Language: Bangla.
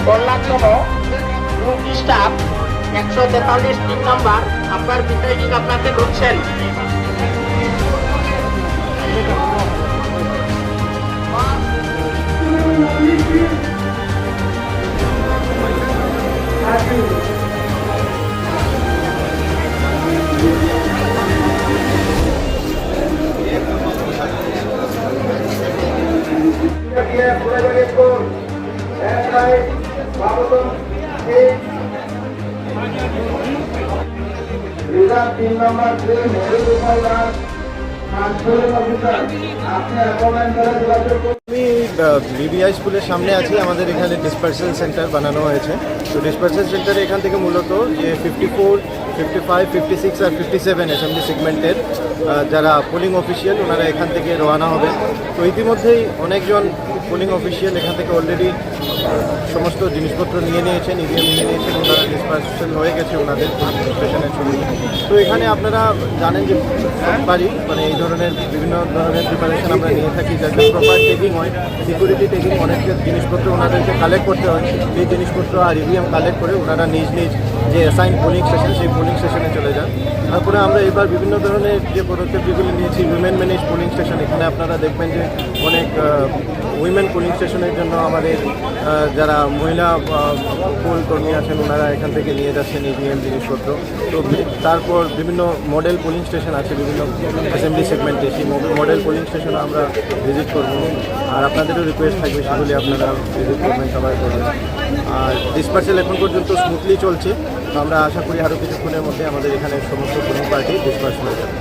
কল্যাণতম গ্রুপ স্টাফ 143 3 নম্বর আপনার প্রিসাইডিং আপনাকে ঢুকছেন। तीन नंबर से আমি বিবিআই স্কুলের সামনে আছি। আমাদের এখানে ডিসপার্সাল সেন্টার বানানো হয়েছে। তো ডিসপার্সাল সেন্টারে এখান থেকে মূলত যে 54, 55, 56 আর 57 অ্যাসেম্বলি সেগমেন্টের যারা পোলিং অফিসিয়াল ওনারা এখান থেকে রওনা হবে। তো ইতিমধ্যেই অনেকজন পোলিং অফিসিয়াল এখান থেকে অলরেডি সমস্ত জিনিসপত্র নিয়ে নিয়েছেন, ইভিএম নিয়ে নিয়েছেন, ওনারা ডিসপার্সাল হয়ে গেছে ওনাদের স্টেশনের ছবি। তো এখানে আপনারা জানেন যে বাড়ি মানে এই ধরনের বিভিন্ন ধরনের প্রিপারেশন আমরা নিয়ে থাকি, যাতে প্রপার টেকিং হয়, সিকিউরিটি টেকিং, অনেক জিনিসপত্র ওনাদেরকে কালেক্ট করতে হয়। সেই জিনিসপত্র আর ইভিএম কালেক্ট করে ওনারা নিজ নিজ যে অ্যাসাইন পোলিং স্টেশন সেই পোলিং স্টেশনে চলে যান। তারপরে আমরা এবার বিভিন্ন ধরনের যে পদক্ষেপ যেগুলি নিয়েছি, উইমেন ম্যানেজ পোলিং স্টেশন, এখানে আপনারা দেখবেন যে অনেক উইমেন পোলিং স্টেশনের জন্য আমাদের যারা মহিলা পোল কর্মী আছেন ওনারা এখান থেকে নিয়ে যাচ্ছেন ইভিএম জিনিসপত্র। তো তারপর বিভিন্ন মডেল পোলিং স্টেশন আছে বিভিন্ন অ্যাসেম্বলি সেগমেন্টে, সেই মডেল পোলিং স্টেশনে আমরা ভিজিট করব। আর আপনাদেরও রিকোয়েস্ট থাকবে সেগুলি আপনারা ভিজিট করবেন, সবাই করবেন। আর ডিসপার্সেল এখন পর্যন্ত স্মুথলি চলছে। তো আমরা আশা করি আরও কিছুক্ষণের মধ্যে আমাদের এখানে সমস্ত পোলিং পার্টি ডিসপার্স হয়ে যাবে।